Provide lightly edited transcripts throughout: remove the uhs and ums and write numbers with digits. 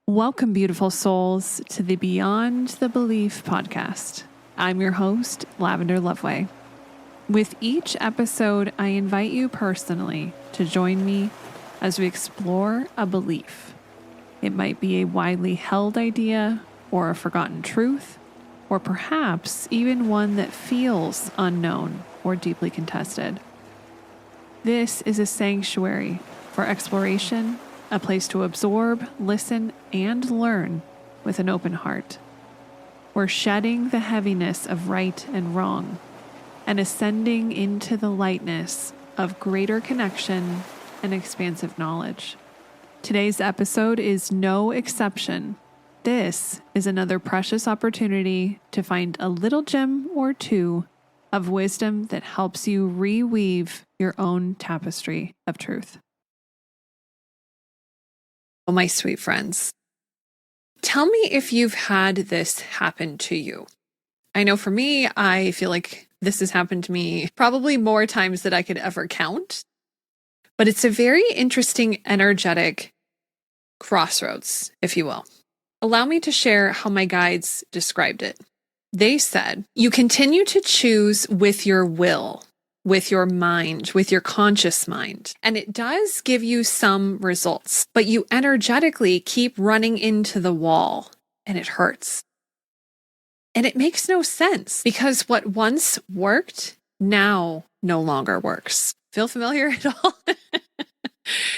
Welcome, beautiful souls, to the Beyond the Belief podcast. I'm your host, Lavender Loveway. With each episode, I invite you personally to join me as we explore a belief. It might be a widely held idea or a forgotten truth, or perhaps even one that feels unknown or deeply contested. This is a sanctuary for exploration, a place to absorb, listen, and learn with an open heart. We're shedding the heaviness of right and wrong and ascending into the lightness of greater connection and expansive knowledge. Today's episode is no exception. This is another precious opportunity to find a little gem or two of wisdom that helps you reweave your own tapestry of truth. Oh, my sweet friends, tell me if you've had this happen to you. I know for me, I feel like this has happened to me probably more times than I could ever count, but it's a very interesting, energetic crossroads, if you will. Allow me to share how my guides described it. They said, you continue to choose with your will, with your mind, with your conscious mind. And it does give you some results, but you energetically keep running into the wall and it hurts. And it makes no sense because what once worked now no longer works. Feel familiar at all?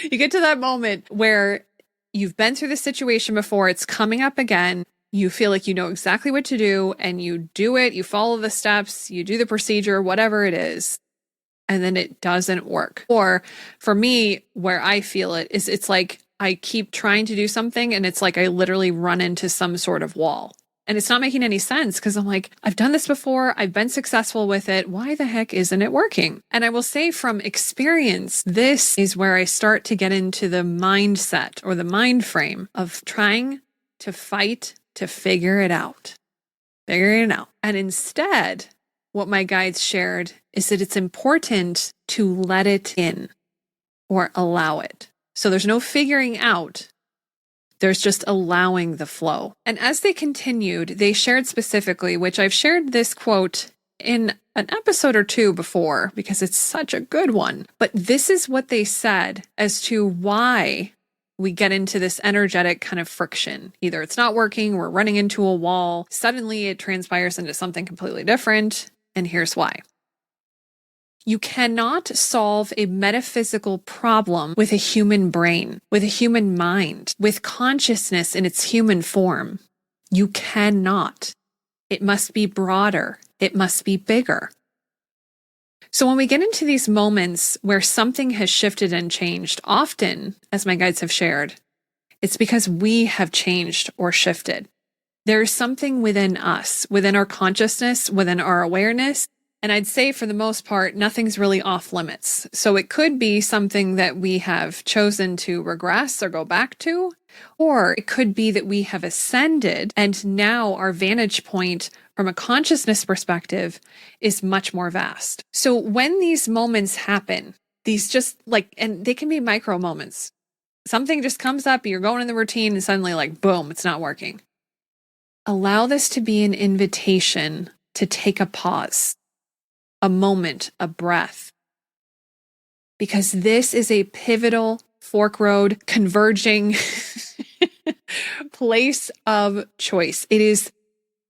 You get to that moment where you've been through the situation before, it's coming up again. You feel like you know exactly what to do and you do it, you follow the steps, you do the procedure, whatever it is. And then it doesn't work. Or for me, where I feel it is it's like I keep trying to do something and it's like I literally run into some sort of wall. And it's not making any sense because I'm like, I've done this before. I've been successful with it. Why the heck isn't it working? And I will say from experience, this is where I start to get into the mindset or the mind frame of trying to fight to figure it out. And instead, what my guides shared is that it's important to let it in or allow it. So there's no figuring out. There's just allowing the flow. And as they continued, they shared specifically, which I've shared this quote in an episode or two before because it's such a good one. But this is what they said as to why we get into this energetic kind of friction. Either it's not working, we're running into a wall, suddenly it transpires into something completely different. And here's why. You cannot solve a metaphysical problem with a human brain, with a human mind, with consciousness in its human form. You cannot. It must be broader. It must be bigger. So when we get into these moments where something has shifted and changed, often, as my guides have shared, it's because we have changed or shifted. There is something within us, within our consciousness, within our awareness. And I'd say for the most part, nothing's really off limits. So it could be something that we have chosen to regress or go back to, or it could be that we have ascended and now our vantage point from a consciousness perspective is much more vast. So when these moments happen, these just and they can be micro moments. Something just comes up, you're going in the routine and suddenly boom, it's not working. Allow this to be an invitation to take a pause, a moment, a breath. Because this is a pivotal fork road, converging place of choice. It is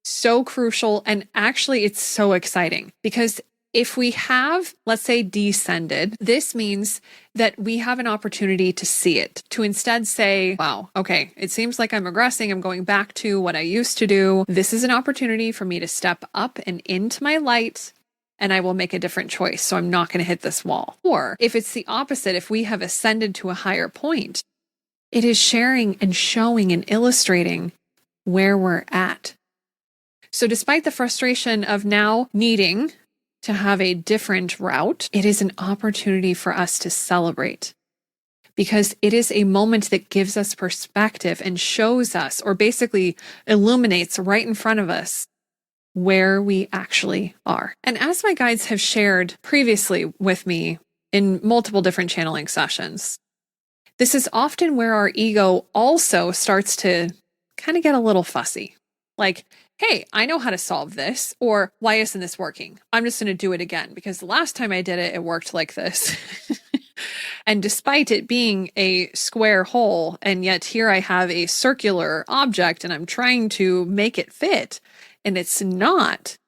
so crucial. And actually, it's so exciting because if we have, let's say, descended, this means that we have an opportunity to see it, to instead say, wow, okay, it seems like I'm regressing. I'm going back to what I used to do. This is an opportunity for me to step up and into my light, and I will make a different choice. So I'm not going to hit this wall. Or if it's the opposite, if we have ascended to a higher point, it is sharing and showing and illustrating where we're at. So despite the frustration of now needing to have a different route, it is an opportunity for us to celebrate because it is a moment that gives us perspective and shows us, or basically illuminates right in front of us, where we actually are. And as my guides have shared previously with me in multiple different channeling sessions, This is often where our ego also starts to kind of get a little fussy. Like, hey, I know how to solve this, or why isn't this working? I'm just going to do it again because the last time I did it, it worked like this. And despite it being a square hole, and yet here I have a circular object and I'm trying to make it fit, and it's not.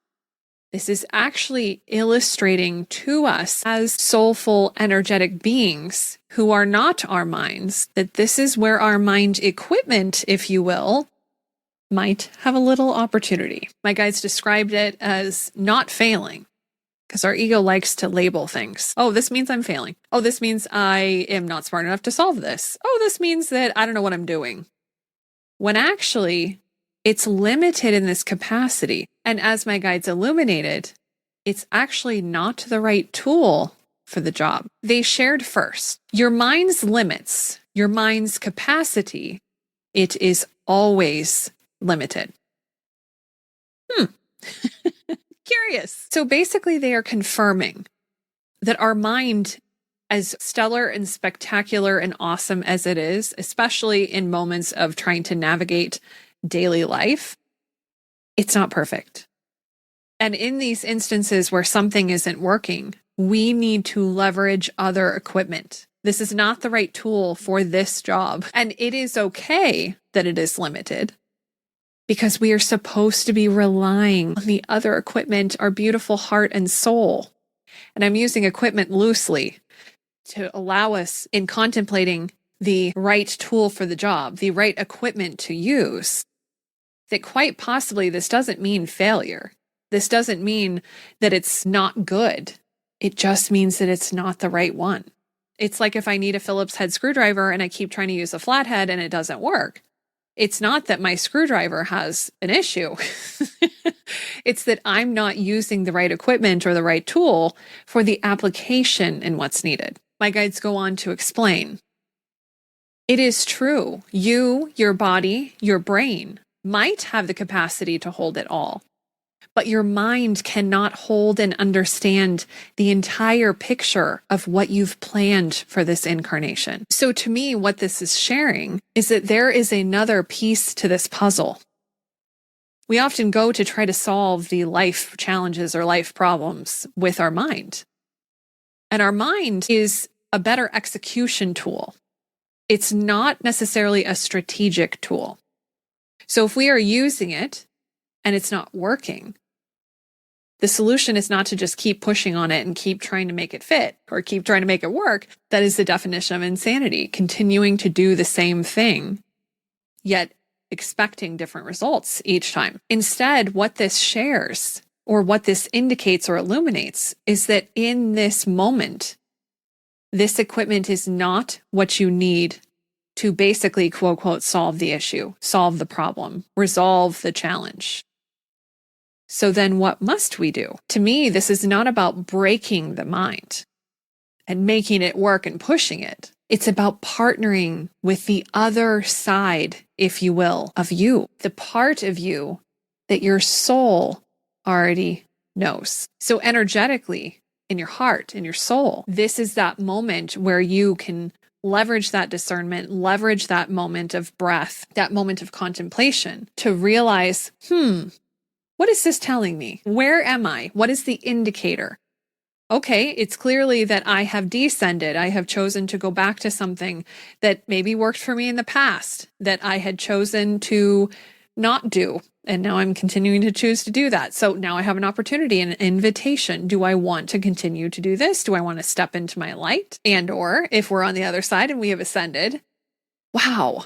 This is actually illustrating to us as soulful, energetic beings who are not our minds, that this is where our mind equipment, if you will, might have a little opportunity. My guides described it as not failing, because our ego likes to label things. Oh, this means I'm failing. Oh, this means I am not smart enough to solve this. Oh, this means that I don't know what I'm doing. When actually, it's limited in this capacity. And as my guides illuminated, it's actually not the right tool for the job. They shared first. Your mind's limits, your mind's capacity, it is always limited. Curious. So basically, they are confirming that our mind, as stellar and spectacular and awesome as it is, especially in moments of trying to navigate daily life, it's not perfect. And in these instances where something isn't working, we need to leverage other equipment. This is not the right tool for this job. And it is okay that it is limited, because we are supposed to be relying on the other equipment, our beautiful heart and soul. And I'm using equipment loosely to allow us, in contemplating the right tool for the job, the right equipment to use, that quite possibly this doesn't mean failure. This doesn't mean that it's not good. It just means that it's not the right one. It's like if I need a Phillips head screwdriver and I keep trying to use a flathead and it doesn't work. It's not that my screwdriver has an issue. It's that I'm not using the right equipment or the right tool for the application and what's needed. My guides go on to explain. It is true. You, your body, your brain might have the capacity to hold it all, but your mind cannot hold and understand the entire picture of what you've planned for this incarnation. So to me, what this is sharing is that there is another piece to this puzzle. We often go to try to solve the life challenges or life problems with our mind. And our mind is a better execution tool. It's not necessarily a strategic tool. So if we are using it and it's not working, the solution is not to just keep pushing on it and keep trying to make it fit or keep trying to make it work. That is the definition of insanity, continuing to do the same thing, yet expecting different results each time. Instead, what this shares, or what this indicates or illuminates, is that in this moment, this equipment is not what you need to basically, quote, quote, solve the issue, solve the problem, resolve the challenge. So then what must we do? To me, this is not about breaking the mind and making it work and pushing it. It's about partnering with the other side, if you will, of you, the part of you that your soul already knows. So energetically, in your heart, in your soul, this is that moment where you can leverage that discernment, leverage that moment of breath, that moment of contemplation to realize, what is this telling me? Where am I? What is the indicator? Okay, it's clearly that I have descended. I have chosen to go back to something that maybe worked for me in the past, that I had chosen to not do. And now I'm continuing to choose to do that. So now I have an opportunity, an invitation. Do I want to continue to do this? Do I want to step into my light? And or if we're on the other side and we have ascended, wow.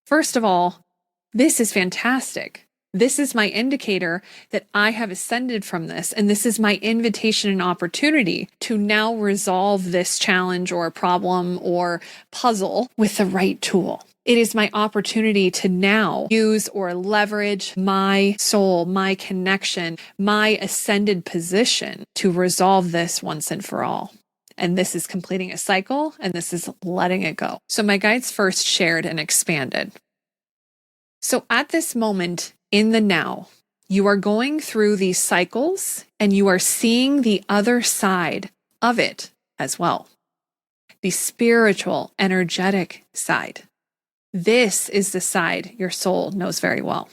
First of all, this is fantastic. This is my indicator that I have ascended from this, and this is my invitation and opportunity to now resolve this challenge or problem or puzzle with the right tool. It is my opportunity to now use or leverage my soul, my connection, my ascended position to resolve this once and for all. And this is completing a cycle, and this is letting it go. So my guides first shared and expanded. So at this moment, in the now, you are going through these cycles and you are seeing the other side of it as well. the spiritual, energetic side. This is the side your soul knows very well.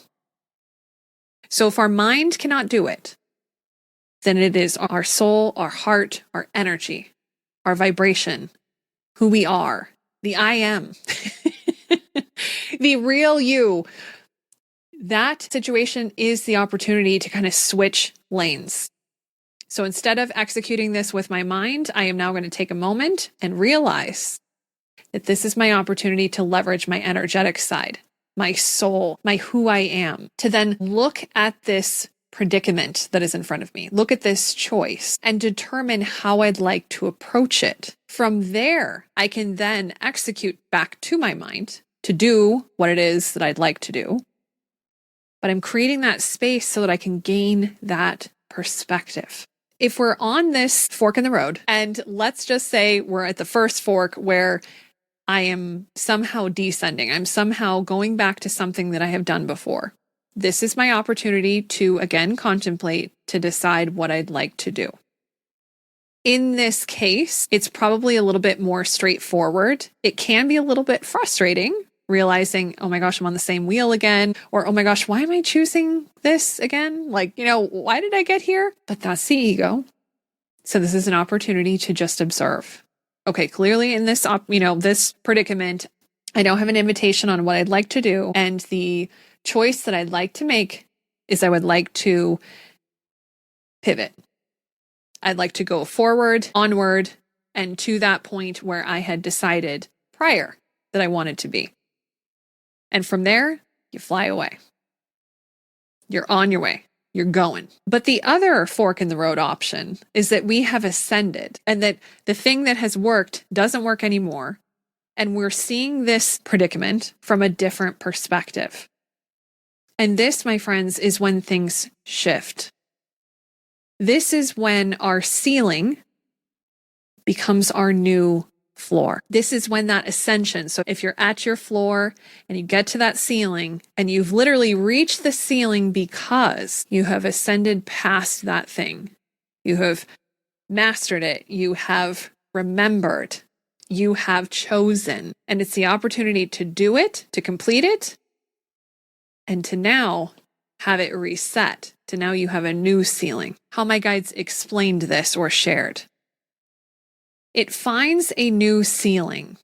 So if our mind cannot do it, then it is our soul, our heart, our energy, our vibration, who we are, the I am, the real you. That situation is the opportunity to kind of switch lanes. So instead of executing this with my mind, I am now going to take a moment and realize that this is my opportunity to leverage my energetic side, my soul, my who I am, to then look at this predicament that is in front of me, look at this choice and determine how I'd like to approach it. From there, I can then execute back to my mind to do what it is that I'd like to do. But I'm creating that space so that I can gain that perspective. If we're on this fork in the road, and let's just say we're at the first fork where I am somehow descending, I'm somehow going back to something that I have done before. This is my opportunity to again contemplate, to decide what I'd like to do. In this case, it's probably a little bit more straightforward. It can be a little bit frustrating, realizing, oh my gosh, I'm on the same wheel again, or oh my gosh, why am I choosing this again? Like, why did I get here? But that's the ego. So this is an opportunity to just observe. Okay, clearly in this, this predicament, I don't have an invitation on what I'd like to do. And the choice that I'd like to make is I would like to pivot. I'd like to go forward, onward, and to that point where I had decided prior that I wanted to be. And from there, you fly away. You're on your way. You're going. But the other fork in the road option is that we have ascended and that the thing that has worked doesn't work anymore. And we're seeing this predicament from a different perspective. And this, my friends, is when things shift. This is when our ceiling becomes our new floor. This is when that ascension. So if you're at your floor and you get to that ceiling and you've literally reached the ceiling because you have ascended past that thing, you have mastered it, you have remembered, you have chosen, and it's the opportunity to do it, to complete it, and to now have it reset, to now you have a new ceiling. How my guides explained this or shared. It finds a new ceiling,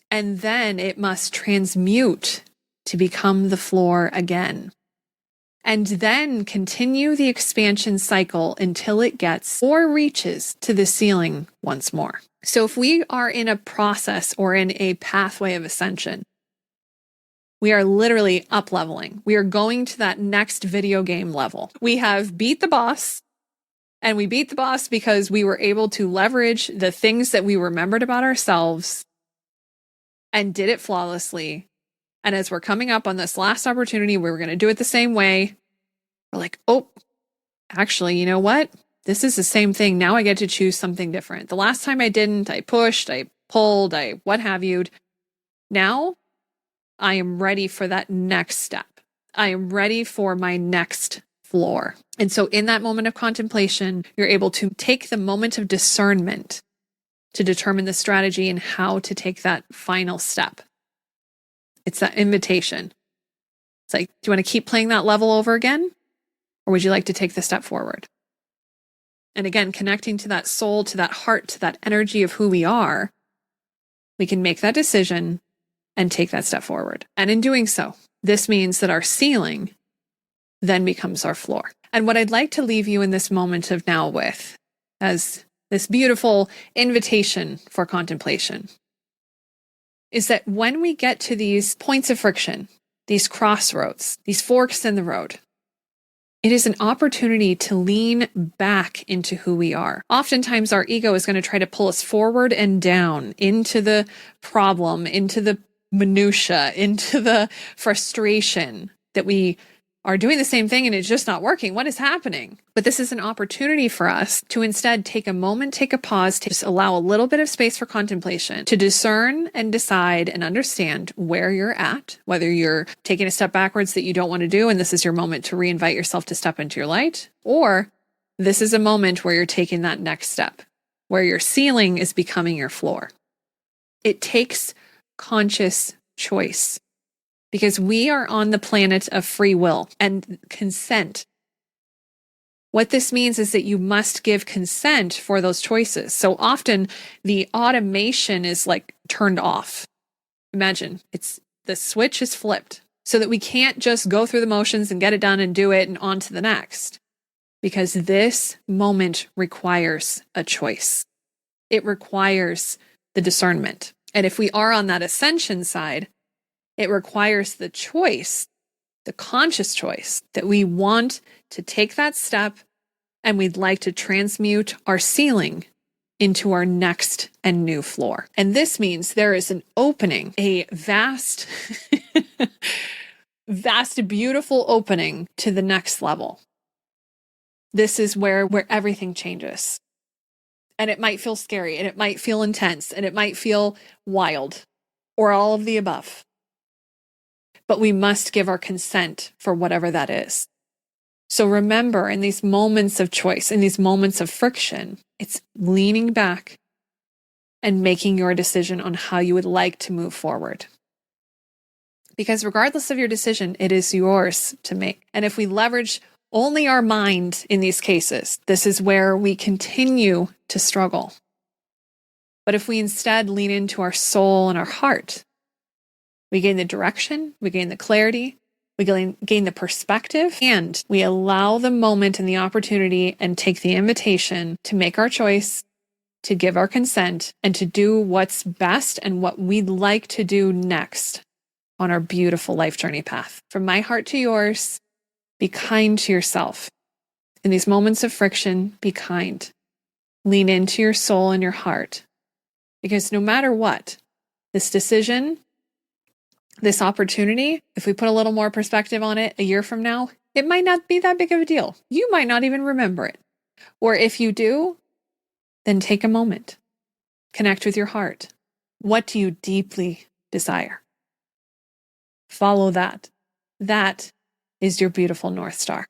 and then it must transmute to become the floor again. And then continue the expansion cycle until it gets or reaches to the ceiling once more. So if we are in a process or in a pathway of ascension, we are literally up-leveling. We are going to that next video game level. We have beat the boss. And we beat the boss because we were able to leverage the things that we remembered about ourselves and did it flawlessly. And as we're coming up on this last opportunity, we were going to do it the same way. We're like, oh, actually, you know what? This is the same thing. Now I get to choose something different. The last time I didn't, I pushed, I pulled, I what have you. Now I am ready for that next step. I am ready for my next floor. And so in that moment of contemplation, you're able to take the moment of discernment to determine the strategy and how to take that final step. It's that invitation. It's like, do you want to keep playing that level over again? Or would you like to take the step forward? And again, connecting to that soul, to that heart, to that energy of who we are, we can make that decision and take that step forward. And in doing so, this means that our ceiling then becomes our floor. And what I'd like to leave you in this moment of now with, as this beautiful invitation for contemplation, is that when we get to these points of friction, these crossroads, these forks in the road, it is an opportunity to lean back into who we are. Oftentimes, our ego is going to try to pull us forward and down into the problem, into the minutia, into the frustration that we are doing the same thing and it's just not working. What is happening? But this is an opportunity for us to instead take a moment, take a pause, to just allow a little bit of space for contemplation, to discern and decide and understand where you're at, whether you're taking a step backwards that you don't want to do, and this is your moment to reinvite yourself to step into your light, or this is a moment where you're taking that next step, where your ceiling is becoming your floor. It takes conscious choice because we are on the planet of free will and consent. What this means is that you must give consent for those choices. So often the automation is like turned off. Imagine the switch is flipped so that we can't just go through the motions and get it done and do it and on to the next. Because this moment requires a choice. It requires the discernment. And if we are on that ascension side, it requires the choice, the conscious choice, that we want to take that step and we'd like to transmute our ceiling into our next and new floor. And this means there is an opening, a vast, vast, beautiful opening to the next level. This is where everything changes. And it might feel scary, and it might feel intense, and it might feel wild, or all of the above. But we must give our consent for whatever that is. So remember, in these moments of choice, in these moments of friction, it's leaning back and making your decision on how you would like to move forward. Because regardless of your decision, it is yours to make. And if we leverage only our mind in these cases, this is where we continue to struggle. But if we instead lean into our soul and our heart, we gain the direction, we gain the clarity, we gain the perspective, and we allow the moment and the opportunity and take the invitation to make our choice, to give our consent, and to do what's best and what we'd like to do next on our beautiful life journey path. From my heart to yours, be kind to yourself. In these moments of friction, be kind. Lean into your soul and your heart. Because no matter what, this decision, this opportunity, if we put a little more perspective on it a year from now, it might not be that big of a deal. You might not even remember it. Or if you do, then take a moment. Connect with your heart. What do you deeply desire? Follow that. That is your beautiful North Star.